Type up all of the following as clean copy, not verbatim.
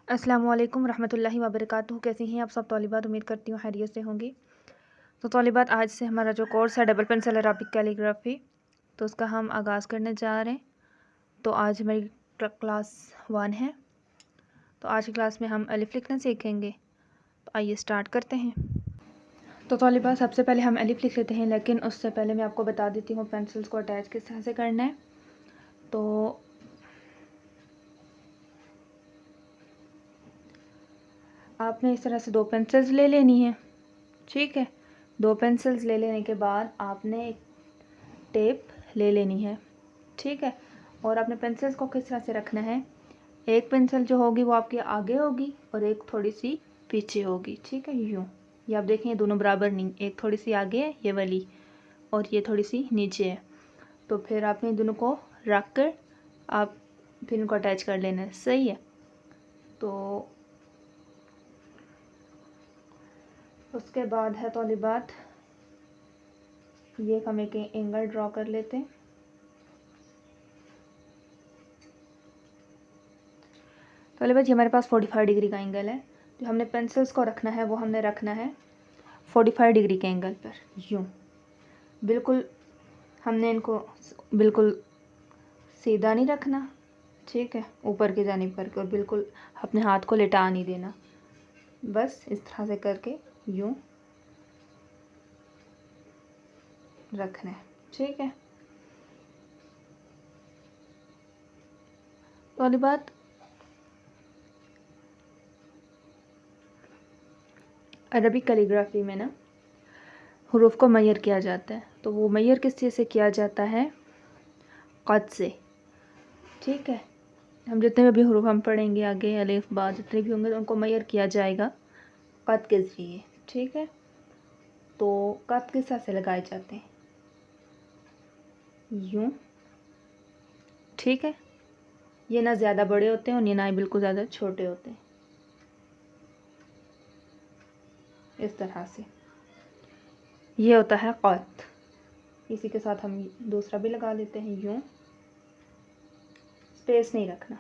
अस्सलामुअलैकुम रहमतुल्लाहि व बरकातुहू। कैसी हैं आप सब तौलिबात? उम्मीद करती हूँ खैरियत से होंगी। तो तौलिबात, आज से हमारा जो कोर्स है डबल पेंसिल अरबिक कैलीग्राफी, तो उसका हम आगाज़ करने जा रहे हैं। तो आज हमारी क्लास 1 है। तो आज की क्लास में हम अलिफ लिखना सीखेंगे। तो आइए स्टार्ट करते हैं। तो तौलिबात, सबसे पहले हम अलिफ लिख लेते हैं, लेकिन उससे पहले मैं आपको बता देती हूँ पेंसिल्स को अटैच किस तरह से करना है। तो आपने इस तरह से 2 पेंसिल्स ले लेनी है, ठीक है। 2 पेंसिल्स ले लेने के बाद आपने एक टेप ले लेनी है, ठीक है। और आपने पेंसिल्स को किस तरह से रखना है, एक पेंसिल जो होगी वो आपके आगे होगी और एक थोड़ी सी पीछे होगी, ठीक है। यूँ, ये आप देखें, ये दोनों बराबर नहीं, एक थोड़ी सी आगे है ये वाली और ये थोड़ी सी नीचे है। तो फिर आपने दोनों को रख कर आप फिर इनको अटैच कर लेना है, सही है। तो उसके बाद है तौलिबात, ये हम एक एंगल ड्रॉ कर लेते हैं। तौलिबात, ये हमारे पास 45 डिग्री का एंगल है। जो हमने पेंसिल्स को रखना है वो हमने रखना है 45 डिग्री के एंगल पर, यूँ बिल्कुल। हमने इनको बिल्कुल सीधा नहीं रखना, ठीक है, ऊपर की जानिब करके, और बिल्कुल अपने हाथ को लेटा नहीं देना, बस इस तरह से करके यूँ रखना है, ठीक है। तो वाली बात, अरबी कैलीग्राफी में ना हुरूफ को मैयर किया जाता है। तो वो मैयर किस चीज़ से किया जाता है? क़द से, ठीक है। हम जितने भी अभी हुरूफ हम पढ़ेंगे आगे, अलिफ बा जितने भी होंगे उनको मैयर किया जाएगा क़द के ज़रिए, ठीक है। तो क़द किस तरह से लगाए जाते हैं? यूँ, ठीक है। ये ना ज़्यादा बड़े होते हैं और ये ना ही बिल्कुल ज़्यादा छोटे होते हैं, इस तरह से। ये होता है क़द। इसी के साथ हम दूसरा भी लगा लेते हैं, यूँ, स्पेस नहीं रखना।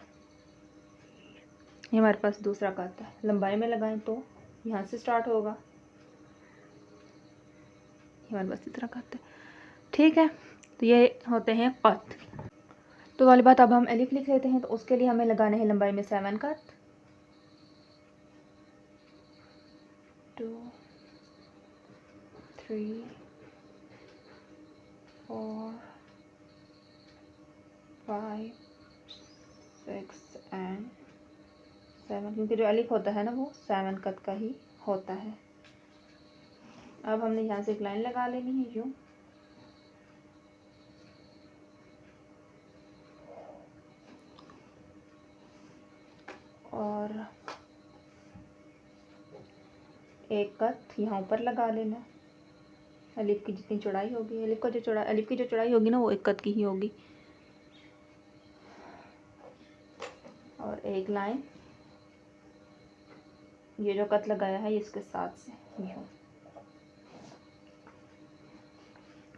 ये हमारे पास दूसरा क़द है। लंबाई में लगाएं तो यहाँ से स्टार्ट होगा, ये हमारे पास इस तरह क़द है, ठीक है। तो ये होते हैं क़द। तो वाली बात, अब हम अलिफ लिख लेते हैं। तो उसके लिए हमें लगाने हैं लंबाई में 7 क़द, 2 3 4 5 6 एंड 7, क्योंकि जो अलिफ होता है ना वो 7 क़द का ही होता है। अब हमने यहाँ से एक लाइन लगा लेनी है, यूँ, और एक क़द यहाँ ऊपर लगा लेना। अलिफ की जितनी चौड़ाई होगी, अलिफ की जो चौड़ाई होगी ना वो एक क़द की ही होगी। और एक लाइन ये जो क़द लगाया है इसके साथ से यूँ।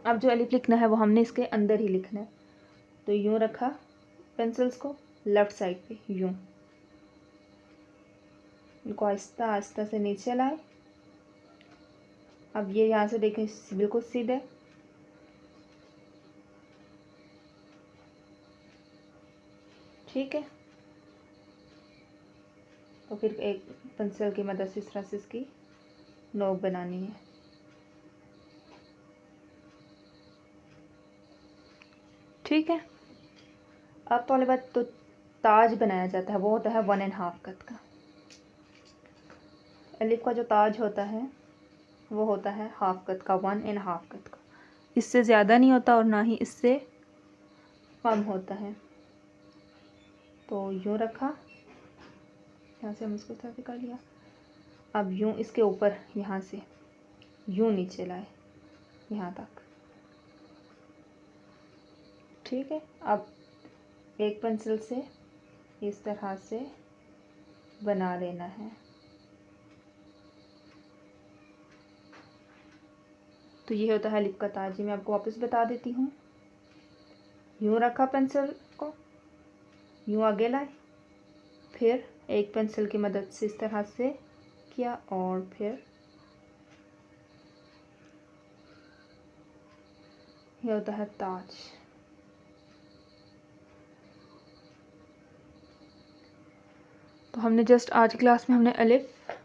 अब जो अलिफ लिखना है वो हमने इसके अंदर ही लिखना है। तो यूँ रखा पेंसिल्स को लेफ़्ट साइड पे, यूँ, इनको आहिस्ता आहिस्ता से नीचे लाए। अब ये यहाँ से देखें बिल्कुल सीधे, ठीक है। तो फिर एक पेंसिल की मदद से इस तरह से इसकी नोक बनानी है, ठीक है। अब तौलिबात, तो ताज बनाया जाता है, वो होता है 1.5 क़द का। अलिफ का जो ताज होता है वो होता है हाफ क़द का, 1.5 क़द का। इससे ज़्यादा नहीं होता और ना ही इससे कम होता है। तो यूँ रखा, यहाँ से हम इसको इस तरह से कर लिया। अब यूँ इसके ऊपर यहाँ से यूँ नीचे लाए यहाँ तक, ठीक है। अब एक पेंसिल से इस तरह से बना लेना है। तो ये होता है अलिफ का ताज। मैं आपको वापस बता देती हूँ। यूँ रखा पेंसिल को, यूँ आगे लाए, फिर एक पेंसिल की मदद से इस तरह से किया और फिर यह होता है ताज। तो हमने जस्ट आज क्लास में हमने अलिफ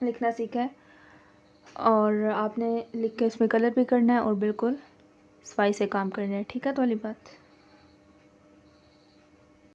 लिखना सीखा है और आपने लिख के इसमें कलर भी करना है और बिल्कुल सफाई से काम करना है। ठीक है, तो वाली बात।